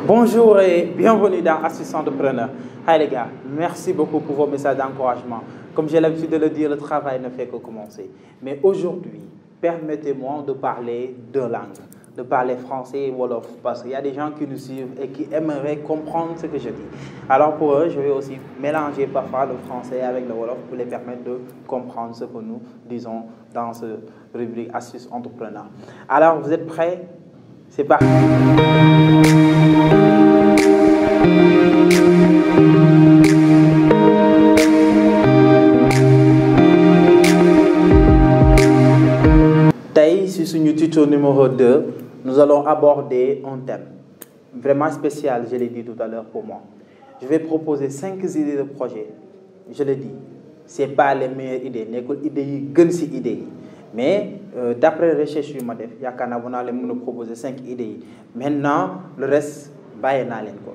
Bonjour et bienvenue dans Astuces Entrepreneur. Hi les gars, merci beaucoup pour vos messages d'encouragement. Comme j'ai l'habitude de le dire, le travail ne fait que commencer. Mais aujourd'hui, permettez-moi de parler deux langues, de parler français et wolof, parce qu'il y a des gens qui nous suivent et qui aimeraient comprendre ce que je dis. Alors pour eux, je vais aussi mélanger parfois le français avec le wolof pour les permettre de comprendre ce que nous disons dans ce rubrique Astuces Entrepreneur. Alors, vous êtes prêts? C'est parti. Sur ce tuto numéro 2, nous allons aborder un thème vraiment spécial, je l'ai dit tout à l'heure pour moi. Je vais proposer 5 idées de projet. Je le dis, ce n'est pas les meilleures idées, nekkul idées yi gën ci idées yi. Mais d'après recherche yu ma def, yaakaar naa naa leen mën a proposer 5 idées yi. Maintenant, le reste bàyyi naa leen ko.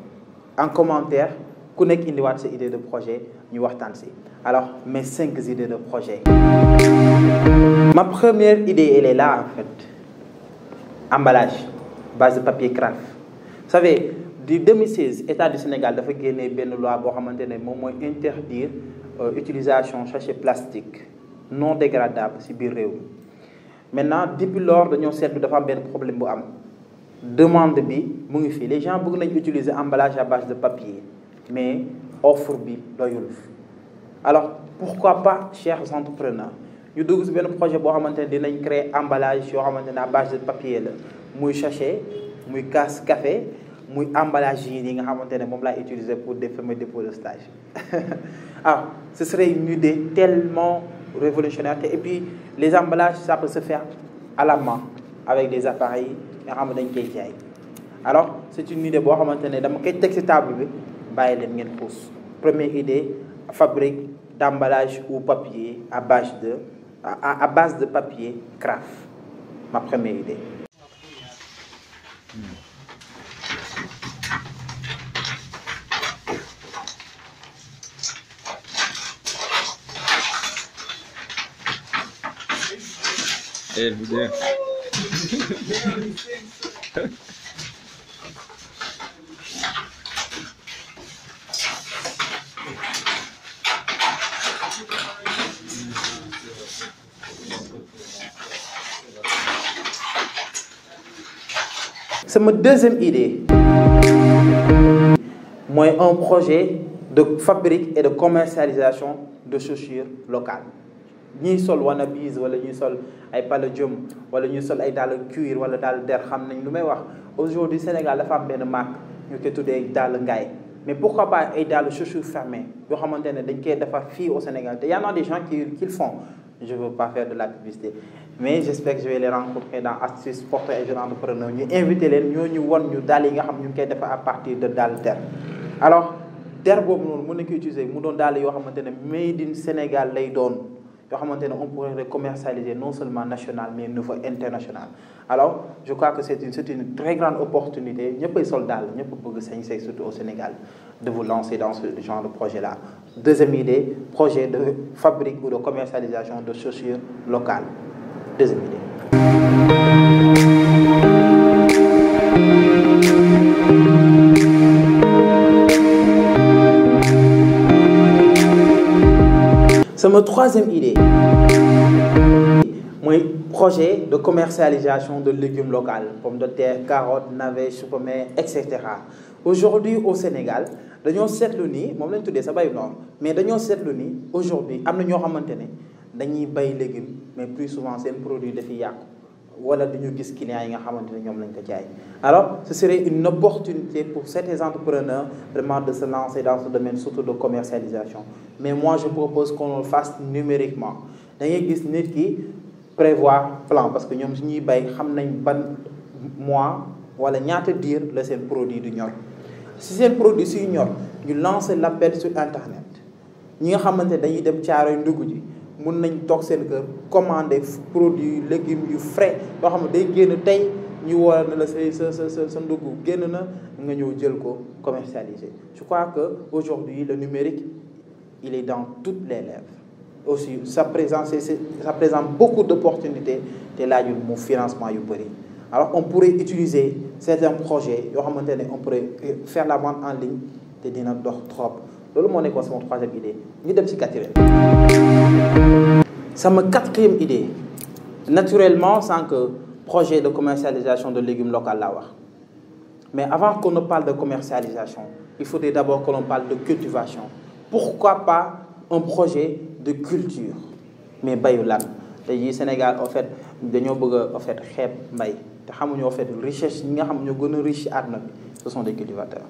En commentaire, ku nekk indiwaat sa idée de projet, ñu waxtaan ci. Alors, mes 5 idées de projet. Ma première idée, elle est là en fait. Emballage, base de papier craft. Vous savez, du 2016, l'État du Sénégal a fait une loi qui interdire l'utilisation de sachets plastiques non dégradables si biir réew. Maintenant, depuis lors, nous avons un problème. Demande bi mu ngi fi. Les gens veulent utiliser emballage à base de papier, mais offre bi doyul. Alors, pourquoi pas, chers entrepreneurs, ñu dugg ci benn projet boo xamante ne dinañ créer emballage yoo xamante ne à base de papier la muy sachet muy casse café muy emballage yi nga xamante ne moom laay utiliser pour des fameux dépôts de stage. Alors, ce serait une idée tellement révolutionnaire et puis les emballages ça peut se faire à la main avec des appareils nga xam ne dañ koy jaay. Alors, c'est une idée boo xamante ne dama koy teg ci table bi bàyyi leen ngeen pousse. Première idée, fabrique d'emballage ou papier à base de papier craft. Ma première idée. Eh, vous dire. C'est ma deuxième idée. Moi, un projet de fabrique et de commercialisation de chaussures locales. Ñi sol wannabes wala ñi sol ay palladium wala ñi sol ay dàll cuir wala dàll der xam nañ lu may wax. Aujourd'hui Sénégal dafa am benn marque ñu koy tuddee dàll ngaay. Mais pourquoi pas ay dàll chaussures fermées yoo xamante ne dañ koy defar fii au Sénégal te y en a des gens qui le font. Je ne veux pas faire de la publicité. Mais j'espère que je vais les rencontrer dans Astuces Porteurs et Jeunes Entrepreneurs. Nous inviter les ñu won ñu dàll yi nga xam ñu koy defar à partir de dàll der. Alors der boobu noonu mën nañ ko utiliser mu doon dàll yoo xamante ne made in Sénégal lay doon. On pourrait le commercialiser non seulement national mais au niveau international. Alors, je crois que c'est une très grande opportunité, surtout au Sénégal, de vous lancer dans ce genre de projet-là. Deuxième idée, projet de fabrique ou de commercialisation de chaussures locales. Deuxième idée. C'est ma troisième idée. Mon projet de commercialisation de légumes locaux, pommes de terre, carottes, navets, choux-pommes, etc. Aujourd'hui au Sénégal, dañoo seetlu ni moom lañ tuddee sa bayu noor mais dañoo seetlu ni aujourd'hui am na ñoo xamante ne dañuy bay légumes mais plus souvent seen produit dafiy yàqu wala duñu gis clients yi nga xamante ne ñoom lañ ko jaay. Alors ce serait une opportunité pour certains entrepreneurs vraiment de se lancer dans ce domaine surtout de commercialisation. Mais moi je propose qu'on le fasse numériquement. Da ngay gis nit ki prévoir plan parce que ñoom suñuy bay xam nañ ban mois wala ñaata diir la seen produit du ñor. Si seen produit suy ñor ñu lancer l'appel sur internet ñi nga xamante ne dañuy dem caaroy ndugg ji mun nañ toog seen kër commander produit légumes yu frais yoo xam ne day génn tey ñu war na la sa ndugg génn na nga ñëw jël ko commercialiser. Je crois que aujourd'hui le numérique il est dans toutes les lèvres. Aussi ça présente beaucoup d'opportunités te laajul mu financement yu bëri. Alors on pourrait utiliser certains projets yoo xamante ne on pourrait faire la vente en ligne te dina dox trop loolu moo nekkoon sama troisième idée ñu dem ci quatrième. Sama quatrième idée naturellement sans que projet de commercialisation de légumes locaux laa wax mais avant qu'on ne parle de commercialisation il faudrait d'abord que l'on parle de cultivation. Pourquoi pas un projet de culture mais bayu lan tey jii Sénégal en fait dañoo bëgg a en fait xeeb mbay te xamuñu en fait richesse ñi nga xam ñoo gën a riche ci àdduna bi ce sont des cultivateurs.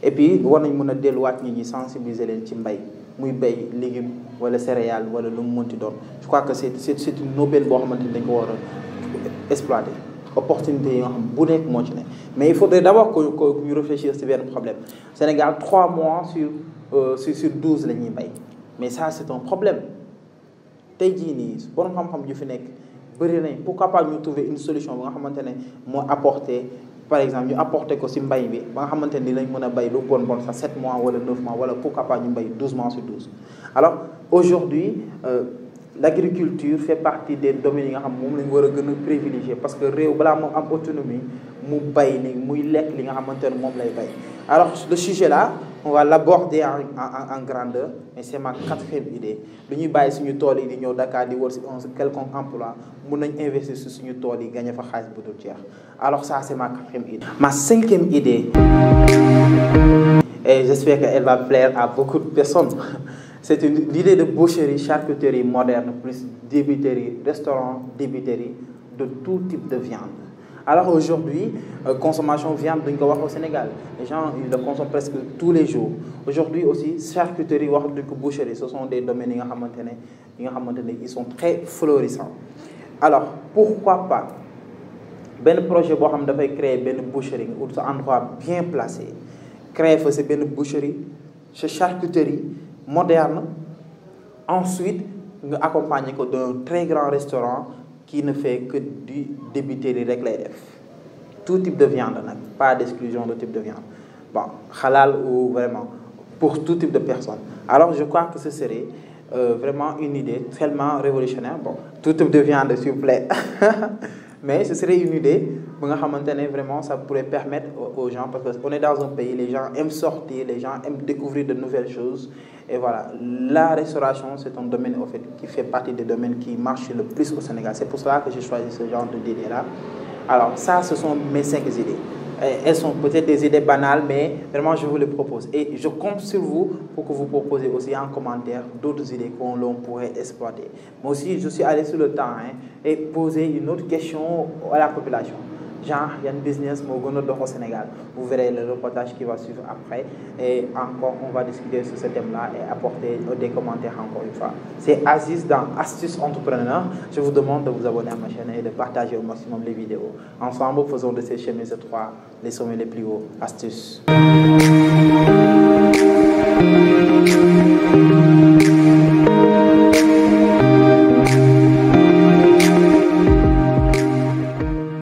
Et puis war nañ mën a delluwaat nit ñi sensibiliser leen ci mbay muy bay légumes wala céréales wala lu mu mënti doon je crois que c'est une aubaine boo xamante ni dañ ko war a exploiter opportunité yi nga xam bu nekk moo ci ne mais il faudrait d'abord que ñu réfléchir ci benn problème Sénégal 3 mois sur 12 la ñuy bay mais ça c'est un problème tey jii nii borom xam-xam yu fi nekk bëri nañ pourquoi pas ñu trouver une solution ba nga xamante ne moo apporter par exemple ñu apporter ko ci mbay bi ba nga xamante ni lañ mën a bay lu bon sax 7 mois wala 9 mois wala pourquoi pas ñu mbay 12 mois sur 12. Alors aujourd'hui l'agriculture fait partie des domaines yi nga xam moom lañ war a gën a privilégier parce que réew balaa moom am autonomie mu bay ni muy lekk li nga xamante ne moom lay bay. Alors le sujet là on va l'aborder en grandeur mais c'est ma quatrième idée lu ñuy bàyyi suñu tool yi di ñëw Dakar di wër ci un quelconque emploi mun nañ investir ci suñu tool yi gagner fa xaalis bu dul jeex. Alors ça c'est ma quatrième idée. Ma cinquième idée et j'espère qu'elle va plaire à beaucoup de personnes. C'est l'idée de boucherie, charcuterie moderne, plus débiterie, restaurant, débiterie, de tout type de viande. Alors aujourd'hui, consommation viande dañ ko wax au Sénégal. Les gens ils le consomment presque tous les jours. Aujourd'hui aussi, charcuterie, wax dañ ko boucherie, ce sont des domaines yi nga xamante ne ils sont très florissants. Alors, pourquoi pas benn projet boo xam ne dafay créer benn boucherie ou un endroit bien placé. Créer fa c'est benn boucherie, c'est charcuterie moderne. Ensuite, nga accompagner ko d'un très grand restaurant qui ne fait que du débiterie rek lay def. Tout type de viande nag, pas d'exclusion de type de viande. Bon, halal ou vraiment pour tout type de personnes. Alors je crois que ce serait vraiment une idée tellement révolutionnaire. Bon, tout type de viande s'il vous plaît. Mais ce serait une idée bu nga xamante ne vraiment ça pourrait permettre aux gens parce qu'on est dans un pays les gens aiment sortir, les gens aiment découvrir de nouvelles choses et voilà, la restauration c'est un domaine en fait qui fait partie des domaines qui marchent le plus au Sénégal. C'est pour cela que j'ai choisi ce genre d'idée là. Alors ça ce sont mes 5 idées. Elles sont peut-être des idées banales mais vraiment je vous les propose et je compte sur vous pour que vous proposez aussi en commentaire d'autres idées que l'on pourrait exploiter. Moi aussi je suis allé sur le temps et poser une autre question à la population. Genre, il y a un business au Sénégal. Vous verrez le reportage qui va suivre après. Et encore, on va discuter sur ce thème-là et apporter des commentaires encore une fois. C'est Aziz dans Astuces Entrepreneur. Je vous demande de vous abonner à ma chaîne et de partager au maximum les vidéos. Ensemble, faisons de ces chemins ces 3 les sommets les plus hauts. Astuces.